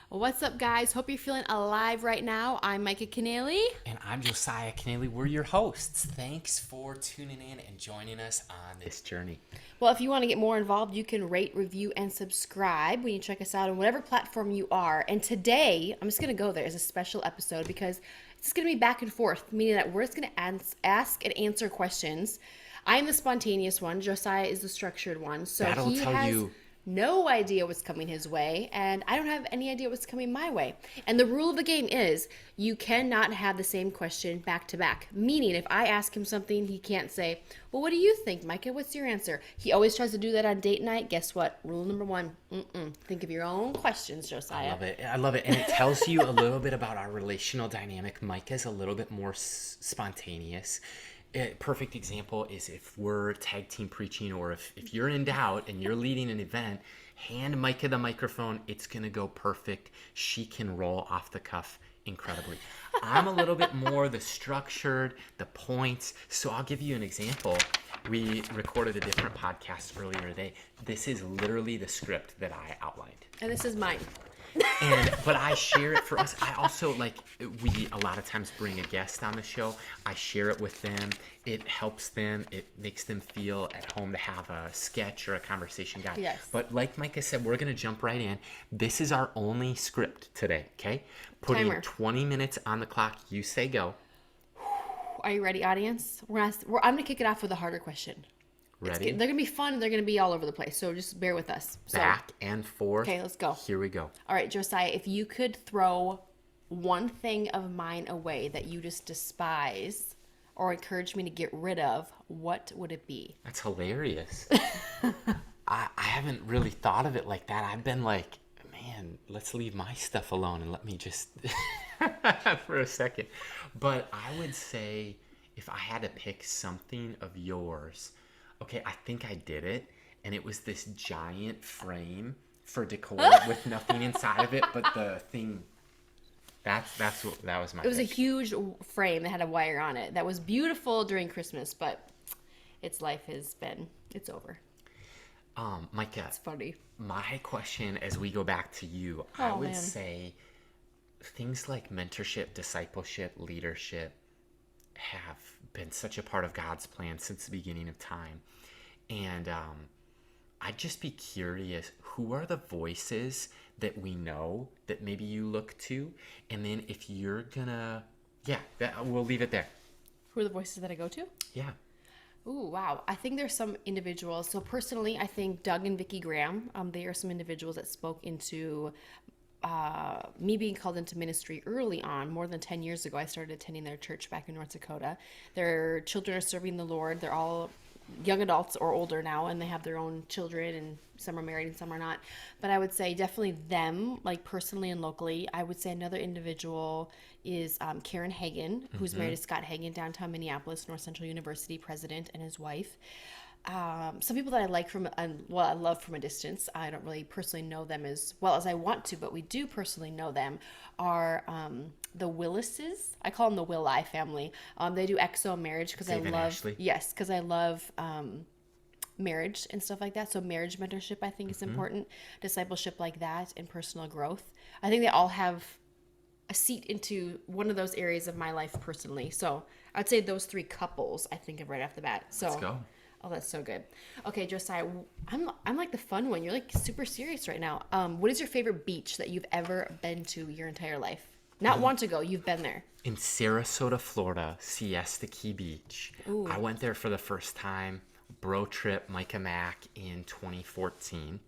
What's up, guys? Hope you're feeling alive right now. I'm Micah Keneally. And I'm Josiah Keneally. We're your hosts. Thanks for tuning in and joining us on this journey. Well, if you want to get more involved, you can rate, review, and subscribe when you check us out on whatever platform you are. And today, I'm just going to go there as a special episode because it's going to be back and forth, meaning that we're just going to ask and answer questions. I'm the spontaneous one. Josiah is the structured one. So That'll he tell has you. no idea what's coming his way, and I don't have any idea what's coming my way. And the rule of the game is you cannot have the same question back to back. Meaning, if I ask him something, he can't say, well, what do you think, Micah? What's your answer? He always tries to do that on date night. Guess what? Rule number one, think of your own questions, Josiah. I love it. I love it. And it tells you a little bit about our relational dynamic. Micah's a little bit more spontaneous. A perfect example is if we're tag team preaching, or if you're in doubt and you're leading an event, hand Micah the microphone. It's going to go perfect. She can roll off the cuff incredibly. I'm a little bit more the structured, the points. So I'll give you an example. We recorded a different podcast earlier today. This is literally the script that I outlined. And this is mine. But I share it for us. I also we a lot of times bring a guest on the show. I share it with them. It helps them. It makes them feel at home to have a sketch or a conversation guide. Yes. But like Micah said, we're gonna jump right in. This is our only script today. Okay. Putting Timer. 20 minutes on the clock. You say go. Are you ready, audience? I'm going to kick it off with a harder question. Ready? They're going to be fun and they're going to be all over the place. So just bear with us. So, Back and forth. Okay, let's go. Here we go. All right, Josiah, if you could throw one thing of mine away that you just despise or encourage me to get rid of, what would it be? That's hilarious. I haven't really thought of it like that. I've been like, man, let's leave my stuff alone and let me just for a second. But I would say if I had to pick something of yours, okay, I think I did it. And it was this giant frame for decor with nothing inside of it, but the thing. That was my. It was a pick. huge frame that had a wire on it that was beautiful during Christmas, but its life it's over. Micah, It's funny. my question as we go back to you, I Oh, would man. say things like mentorship, discipleship, leadership have been such a part of God's plan since the beginning of time. And I'd just be curious, who are the voices that we know that maybe you look to? And then if you're gonna, we'll leave it there. Who are the voices that I go to? Yeah. Ooh, wow. I think there's some individuals. So personally, I think Doug and Vicki Graham, they are some individuals that spoke into me being called into ministry early on. More than 10 years ago, I started attending their church back in North Dakota. Their children are serving the Lord. They're all young adults or older now, and they have their own children, and some are married and some are not. But I would say definitely them, like personally and locally. I would say another individual is Karen Hagan, who's married to Scott Hagan, downtown Minneapolis, North Central University president, and his wife. Some people that I like I love from a distance. I don't really personally know them as well as I want to, but we do personally know them, are the Willises. I call them the Willi family. They do exo marriage because I Dave and love, Ashley. yes, because I love marriage and stuff like that. So marriage mentorship, I think, is important. Discipleship like that and personal growth. I think they all have a seat into one of those areas of my life personally. So I'd say those three couples I think of right off the bat. So Let's go. Oh, that's so good. Okay, Josiah, I'm like the fun one. You're like super serious right now. What is your favorite beach that you've ever been to your entire life? Not want to go, you've been there. In Sarasota, Florida, Siesta Key Beach. Ooh. I went there for the first time, bro trip, Micah Mack in 2014.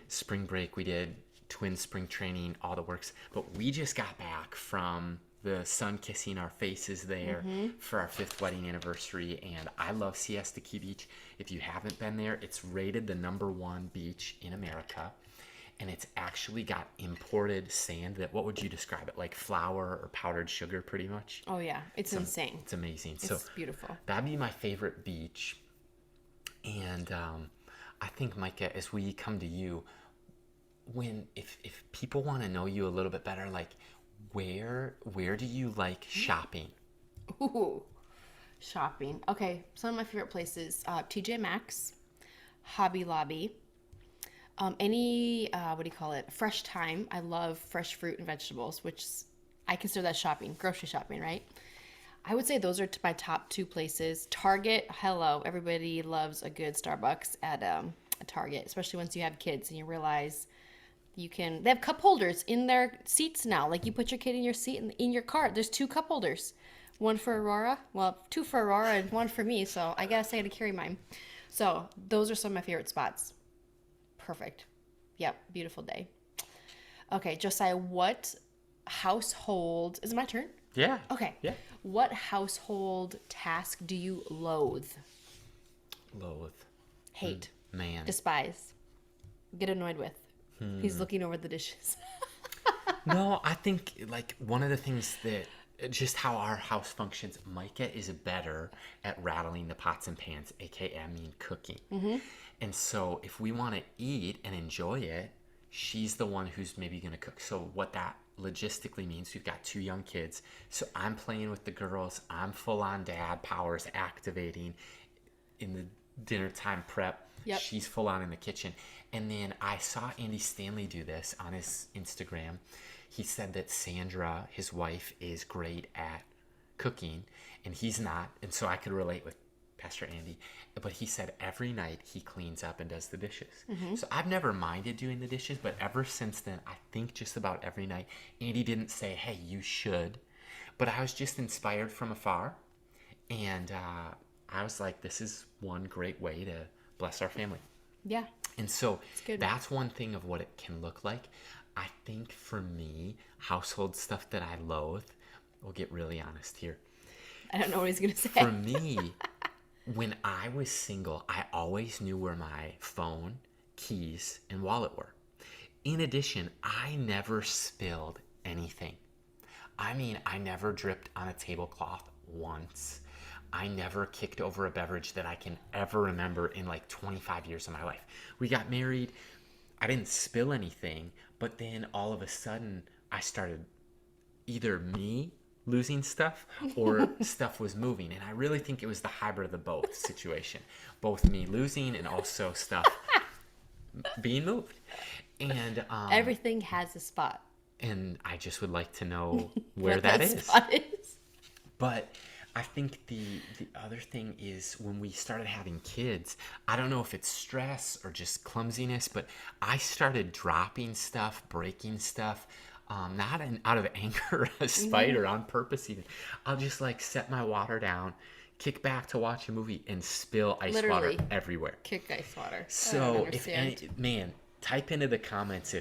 Spring break, we did twin spring training, all the works. But we just got back from the sun kissing our faces there for our 5th wedding anniversary. And I love Siesta Key Beach. If you haven't been there, it's rated the #1 beach in America. And it's actually got imported sand that, what would you describe it? Like flour or powdered sugar, pretty much? Oh yeah, it's insane. It's amazing. It's So beautiful. that'd be my favorite beach. And I think, Micah, as we come to you, if people want to know you a little bit better, like where do you like shopping? Ooh, shopping. Okay, some of my favorite places: TJ Maxx, Hobby Lobby, Any what do you call it? Fresh time. I love fresh fruit and vegetables, I consider that shopping, grocery shopping, right? I would say those are my top two places. Target, hello, everybody loves a good Starbucks at a Target, especially once you have kids and you realize they have cup holders in their seats now. Like you put your kid in your seat and in your car, there's two cup holders. One for Aurora, well, two for Aurora and one for me, so I gotta say to carry mine. So those are some of my favorite spots. Perfect. Yep, beautiful day. Okay, Josiah, what household, is it my turn? Yeah. Okay. Yeah. What household task do you loathe, Loathe. hate, Man. despise, get annoyed with? He's looking over the dishes. No, I think like one of the things that just how our house functions, Micah is better at rattling the pots and pans, aka I mean cooking. And so if we want to eat and enjoy it, she's the one who's maybe going to cook. So what that logistically means, we've got two young kids. So I'm playing with the girls. I'm full on dad powers activating in the dinner time prep. Yep. She's full on in the kitchen. And then I saw Andy Stanley do this on his Instagram. He said that Sandra, his wife, is great at cooking and he's not. And so I could relate with Pastor Andy. But he said every night he cleans up and does the dishes. So I've never minded doing the dishes, but ever since then, I think just about every night, Andy didn't say, hey, you should. But I was just inspired from afar. And I was like, this is one great way to bless our family. Yeah. And so good. that's one thing of what it can look like. I think for me, household stuff that I loathe, we'll get really honest here. I don't know what he's going to say. For me, when I was single, I always knew where my phone, keys, and wallet were. In addition, I never spilled anything. I mean, I never dripped on a tablecloth once. I never kicked over a beverage that I can ever remember in like 25 years of my life. We got married. I didn't spill anything, but then all of a sudden I started either me losing stuff or stuff was moving. And I really think it was the hybrid of the both situation. Both me losing and also stuff being moved. And Everything has a spot. and I just would like to know where What that is. spot is. But I think the other thing is when we started having kids, I don't know if it's stress or just clumsiness, but I started dropping stuff, breaking stuff, not out of anger or spite or on purpose even. I'll just like set my water down, kick back to watch a movie, and spill ice Literally. water everywhere. Kick ice water. I don't So if understand. man, type into the comments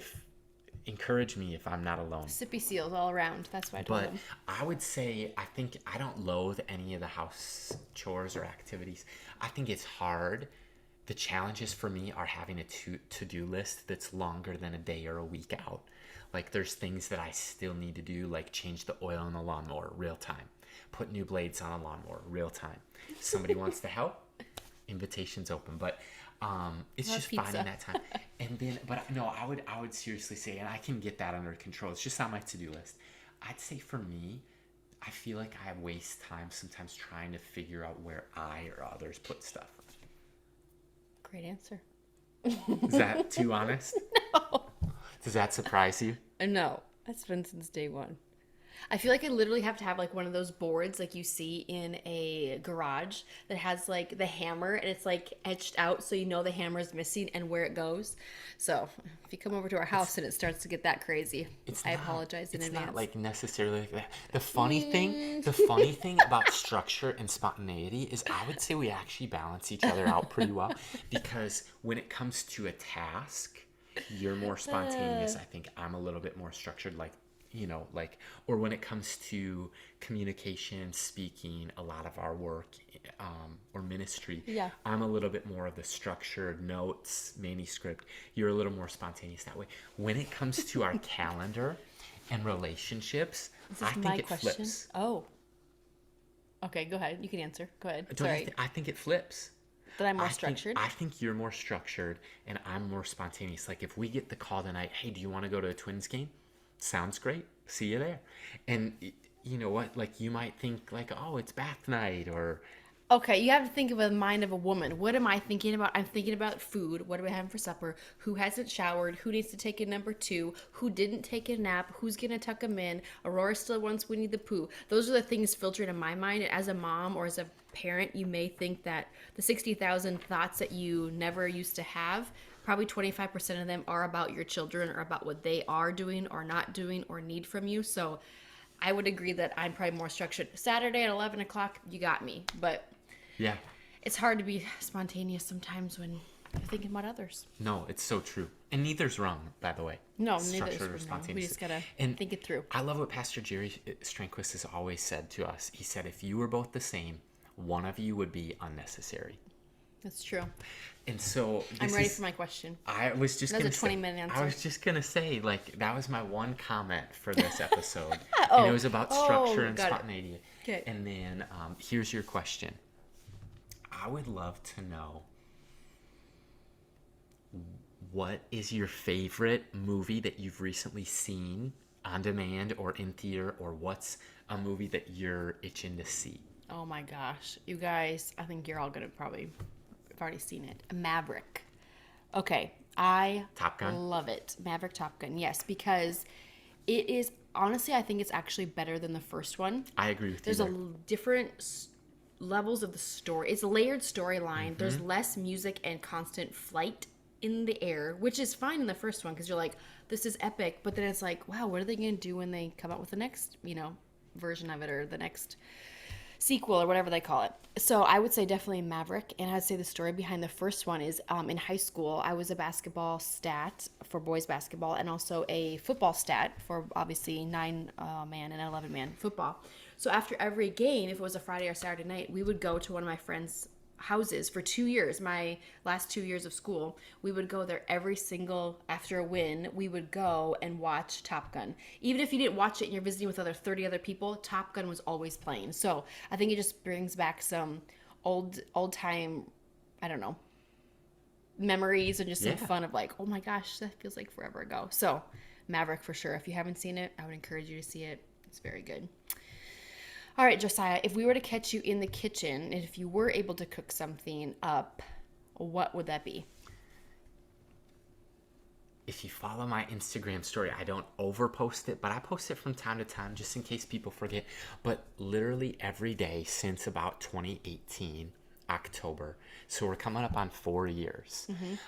encourage me if I'm not alone. Sippy seals all around. That's why I told But him. I would say I think I don't loathe any of the house chores or activities. I think it's hard. The challenges for me are having a to-do list that's longer than a day or a week out. Like there's things that I still need to do, like change the oil in the lawnmower real time, put new blades on a lawnmower real time. Somebody wants to help, invitations open. But it's Love just pizza. finding that time. And then, but no, I would seriously say, and I can get that under control. It's just on my to-do list. I'd say for me, I feel like I waste time sometimes trying to figure out where I or others put stuff. Great answer. Is that too honest? No. Does that surprise you? No. That's been since day one. I feel like I literally have to have like one of those boards like you see in a garage that has like the hammer and it's like etched out so you know the hammer is missing and where it goes. So if you come over to our house and it starts to get that crazy, I apologize in advance. It's not like necessarily like that. The funny thing about structure and spontaneity is I would say we actually balance each other out pretty well because when it comes to a task, you're more spontaneous. I think I'm a little bit more structured, or when it comes to communication, speaking, a lot of our work or ministry, Yeah. I'm a little bit more of the structured notes, manuscript. You're a little more spontaneous that way. When it comes to our calendar and relationships, Is I this think my it question? flips. Oh. Okay, go ahead. You can answer. Go ahead. Don't you Sorry. I think it flips. That I'm more structured? I think you're more structured and I'm more spontaneous. Like if we get the call tonight, hey, do you want to go to a Twins game? Sounds great. See you there. And you know what? Like you might think like, oh, it's bath night or Okay, you have to think of a mind of a woman. What am I thinking about? I'm thinking about food. What are we having for supper? Who hasn't showered? Who needs to take a number two? Who didn't take a nap? Who's gonna tuck them in? Aurora still wants Winnie the Pooh. Those are the things filtered in my mind. As a mom or as a parent, you may think that the 60,000 thoughts that you never used to have, probably 25% of them are about your children or about what they are doing or not doing or need from you. So I would agree that I'm probably more structured. Saturday at 11 o'clock, you got me. But Yeah. it's hard to be spontaneous sometimes when you're thinking about others. No, it's so true. And neither's wrong, by the way. No, neither Structured is or wrong. spontaneous. We just gotta And think it through. I love what Pastor Jerry Strangest has always said to us. He said, if you were both the same, one of you would be unnecessary. That's true. And so I'm ready for my question. I was just That gonna was a say, 20-minute answer. I was just gonna say, like, that was my one comment for this episode, Oh. and it was about structure and got it. spontaneity. Okay. And then here's your question. I would love to know, what is your favorite movie that you've recently seen on demand or in theater, or what's a movie that you're itching to see? Oh my gosh. You guys, I think you're all gonna probably have already seen it. Maverick. Okay. I Top Gun? love it. Maverick Top Gun. Yes, because it is honestly, I think it's actually better than the first one. I agree with There's you a there. different levels of the story. It's a layered storyline. There's less music and constant flight in the air, which is fine in the first one because you're like, this is epic. But then it's like, wow, what are they going to do when they come out with the next, version of it or the next sequel or whatever they call it. So I would say definitely Maverick. And I'd say the story behind the first one is in high school, I was a basketball stat for boys basketball and also a football stat for obviously 9-man and 11-man football. So after every game, if it was a Friday or Saturday night, we would go to one of my friends' houses for 2 years, my last 2 years of school. We would go there every single, after a win, we would go and watch Top Gun. Even if you didn't watch it and you're visiting with 30 other people, Top Gun was always playing. So I think it just brings back some old time, I don't know, memories and just some fun of like, oh my gosh, that feels like forever ago. So Maverick for sure. If you haven't seen it, I would encourage you to see it. It's very good. All right, Josiah, if we were to catch you in the kitchen, and if you were able to cook something up, what would that be? If you follow my Instagram story, I don't overpost it, but I post it from time to time just in case people forget. But literally every day since about 2018, October, so we're coming up on 4 years,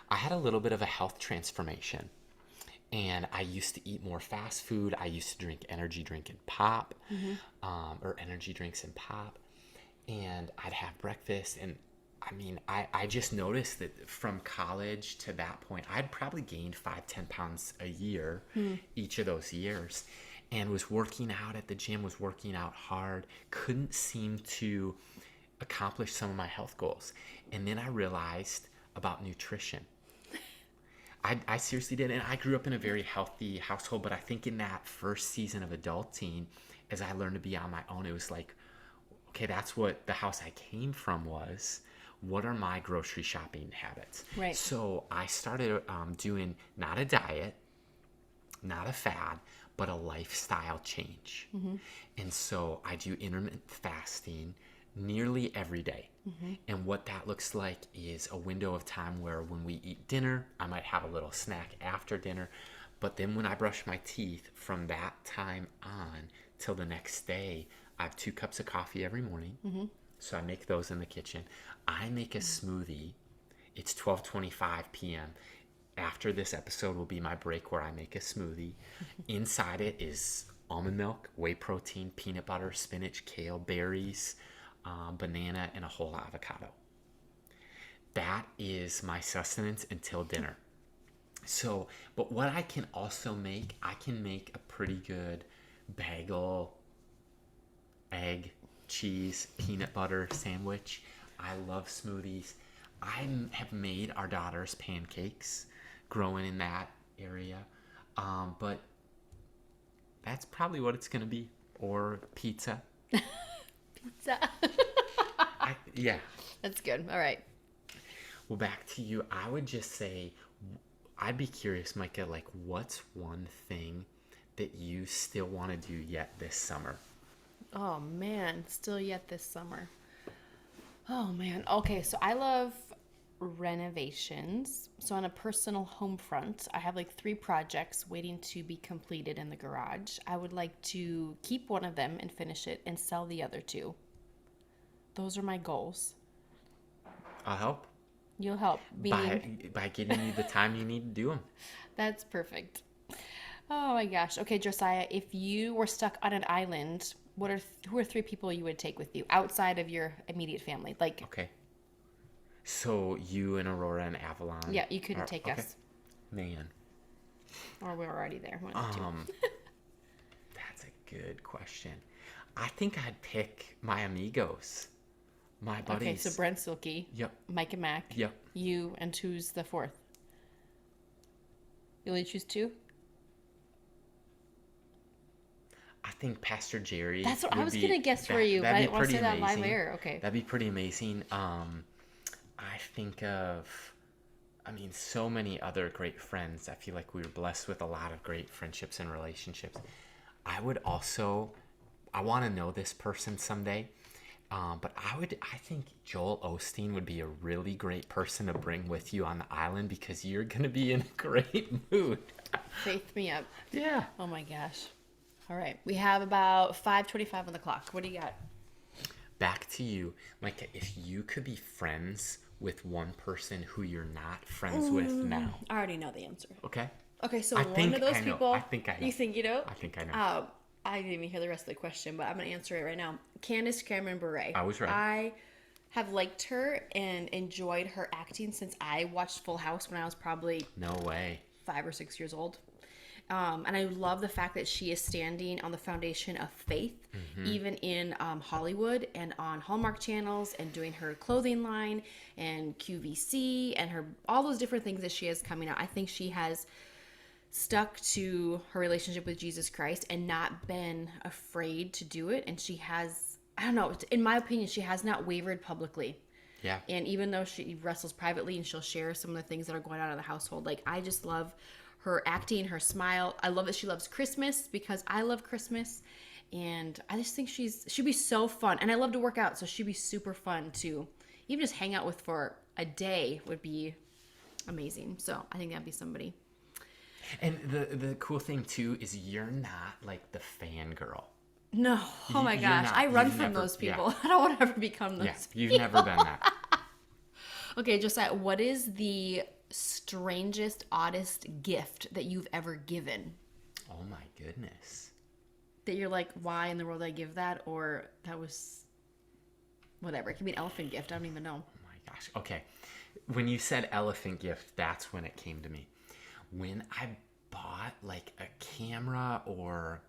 I had a little bit of a health transformation. And I used to eat more fast food. I used to drink energy drink and pop, or energy drinks and pop. And I'd have breakfast. And I mean, I just noticed that from college to that point, I'd probably gained 5-10 pounds a year each of those years. And was working out at the gym, was working out hard, couldn't seem to accomplish some of my health goals. And then I realized about nutrition. I seriously did. And I grew up in a very healthy household, but I think in that first season of adulting, as I learned to be on my own, it was like, okay, that's what the house I came from was. What are my grocery shopping habits? Right. So I started doing not a diet, not a fad, but a lifestyle change. And so I do intermittent fasting nearly every day. And what that looks like is a window of time where when we eat dinner, I might have a little snack after dinner. But then when I brush my teeth from that time on till the next day, I have 2 cups of coffee every morning. So I make those in the kitchen. I make a smoothie. It's 12:25 p.m. After this episode will be my break where I make a smoothie. Inside it is almond milk, whey protein, peanut butter, spinach, kale, berries, banana, and a whole avocado. That is my sustenance until dinner. So, but what I can also make, I can make a pretty good bagel, egg, cheese, peanut butter sandwich. I love smoothies. I have made our daughter's pancakes growing in that area. But that's probably what it's going to be. Or pizza. Pizza. Yeah. That's good. All right. Well, back to you. I would just say, I'd be curious, Micah, like, what's one thing that you still want to do yet this summer? Oh man, still yet this summer. Oh man. Okay, so I love renovations. So on a personal home front, I have like 3 projects waiting to be completed in the garage. I would like to keep one of them and finish it and sell the other 2. Those are my goals. I'll help You'll help. Meaning, by giving you the time you need to do them. that's perfect. Oh my gosh. Okay, Josiah, if you were stuck on an island, who are 3 people you would take with you outside of your immediate family? Like, Okay. So you and Aurora and Avalon. yeah, you couldn't take okay. us, Man, or we're already there. One of the 2. that's a good question. I think I'd pick my amigos, my buddies. Okay, so Brent Silky, Yep. Mike and Mac, Yep. you, and who's the 4th? You only choose 2? I think Pastor Jerry. That's what I would was be- gonna guess for that- you, but that'd I be didn't want to pretty say that live amazing. air. Okay. That'd be pretty amazing. I think of, I mean, so many other great friends. I feel like we were blessed with a lot of great friendships and relationships. I want to know this person someday. But I think Joel Osteen would be a really great person to bring with you on the island because you're going to be in a great mood. Faith me up. Yeah. Oh my gosh. All right. We have about 5:25 on the clock. What do you got? Back to you. Like, if you could be friends with one person who you're not friends with now. I already know the answer. Okay? Okay, so I one think of those I know. people. I think I know. You think you know? I think I know. I didn't even hear the rest of the question, but I'm going to answer it right now. Candace Cameron Bure. I was right. I have liked her and enjoyed her acting since I watched Full House when I was probably No way. 5 or 6 years old. And I love the fact that she is standing on the foundation of faith, even in Hollywood and on Hallmark channels, and doing her clothing line and QVC and all those different things that she has coming out. I think she has stuck to her relationship with Jesus Christ and not been afraid to do it. And she has, I don't know, in my opinion, she has not wavered publicly. Yeah. And even though she wrestles privately and she'll share some of the things that are going on in the household, like, I just love her acting, her smile. I love that she loves Christmas because I love Christmas. And I just think she'd be so fun. And I love to work out, so she'd be super fun to even just hang out with for a day would be amazing. So I think that'd be somebody. And the cool thing, too, is you're not, like, the fangirl. No. Oh my You're gosh. not- I run you've from never- those people. yeah. I don't want to ever become those Yeah, people. you've never been that. Okay, Josiah, what is the strangest, oddest gift that you've ever given? Oh, my goodness. That you're like, why in the world did I give that? Or that was whatever. It could be an elephant gift. I don't even know. Oh, my gosh. Okay. When you said elephant gift, that's when it came to me. When I bought, like, a camera or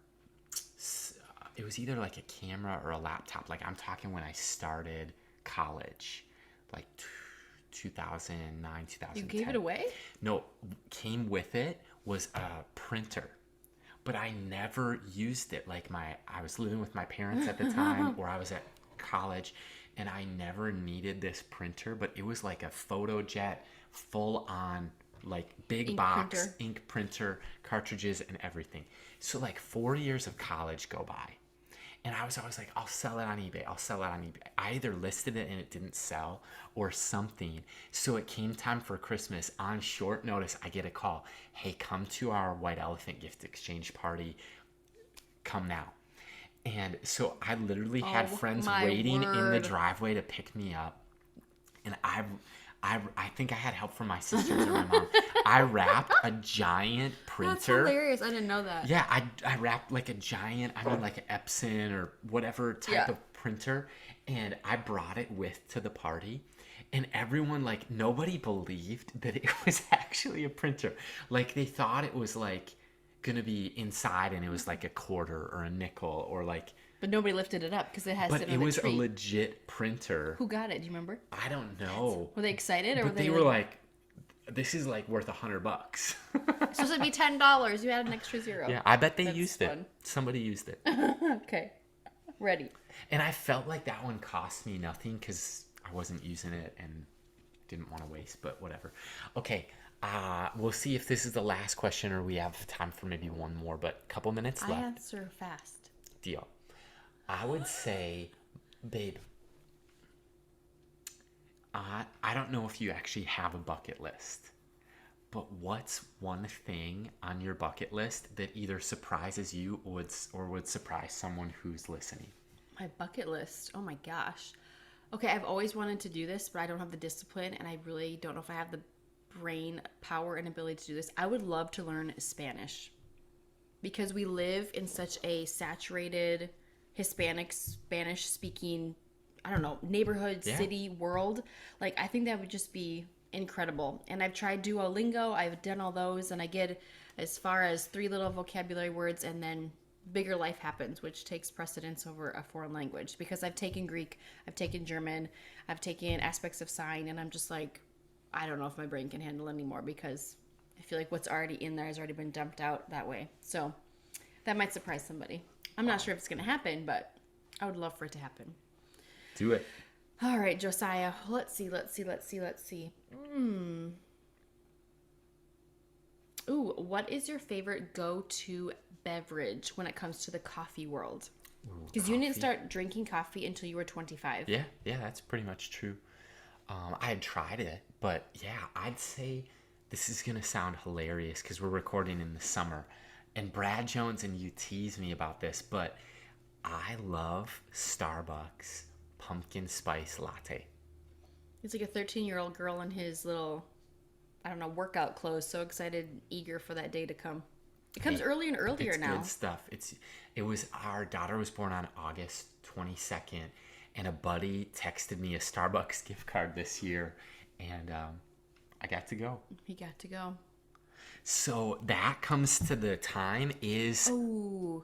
it was either like a camera or a laptop. Like, I'm talking when I started college, like 2009, 2010. You gave it away? No, came with it was a printer. But I never used it. Like, I was living with my parents at the time, or I was at college, and I never needed this printer, but it was like a PhotoJet full on, like, big Ink box printer. ink printer, cartridges and everything. So like 4 years of college go by. And I was always like, I'll sell it on eBay. I'll sell it on eBay. I either listed it and it didn't sell or something. So it came time for Christmas. On short notice, I get a call. Hey, come to our White Elephant gift exchange party. Come now. And so I literally had friends my waiting in the word. driveway to pick me up. And I think I had help from my sisters or my mom. I wrapped a giant printer. That's hilarious. I didn't know that. Yeah, I wrapped like a giant, like an Epson or whatever type of printer, and I brought it to the party, and everyone, like, nobody believed that it was actually a printer. Like, they thought it was, like, gonna be inside, and it was like a quarter or a nickel or like. But nobody lifted it up because it has. But it it was a tree. legit printer. Who got it? Do you remember? I don't know. Were they excited, or But were they were like, "This is like worth $100." It's supposed to be $10. You had an extra zero. Yeah, I bet they That's used fun. it. Somebody used it. Okay. Ready. And I felt like that one cost me nothing because I wasn't using it and didn't want to waste, but whatever. Okay, we'll see if this is the last question or we have time for maybe one more, but a couple minutes I left. answer fast. Deal. I would say, babe, I don't know if you actually have a bucket list, but what's one thing on your bucket list that either surprises you or would surprise someone who's listening? My bucket list. Oh my gosh. Okay, I've always wanted to do this, but I don't have the discipline, and I really don't know if I have the brain power and ability to do this. I would love to learn Spanish because we live in such a saturated Hispanic Spanish speaking, I don't know, neighborhood, Yeah. city, world. Like, I think that would just be incredible. And I've tried Duolingo, I've done all those, and I get as far as 3 little vocabulary words, and then bigger life happens, which takes precedence over a foreign language. Because I've taken Greek, I've taken German, I've taken aspects of sign, and I'm just like, I don't know if my brain can handle anymore because I feel like what's already in there has already been dumped out that way. So that might surprise somebody. I'm not sure if it's going to happen, but I would love for it to happen. Do it. All right, Josiah. Let's see. Ooh, what is your favorite go-to beverage when it comes to the coffee world? Because you didn't start drinking coffee until you were 25. Yeah, that's pretty much true. I had tried it, but yeah, I'd say this is gonna sound hilarious because we're recording in the summer, and Brad Jones and you tease me about this, but I love Starbucks pumpkin spice latte. He's like a 13-year-old girl in his little, I don't know, workout clothes. So excited, eager for that day to come. It comes earlier and earlier It's now. good stuff. It was our daughter was born on August 22nd, and a buddy texted me a Starbucks gift card this year, and I got to go. He got to go. So that comes to the time is Ooh.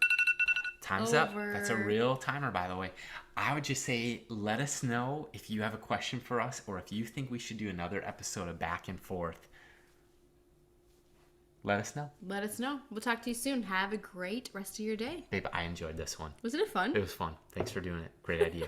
time's up. Over. That's a real timer, by the way. I would just say, let us know if you have a question for us or if you think we should do another episode of Back and Forth. Let us know. Let us know. We'll talk to you soon. Have a great rest of your day. Babe, I enjoyed this one. Wasn't it fun? It was fun. Thanks for doing it. Great idea.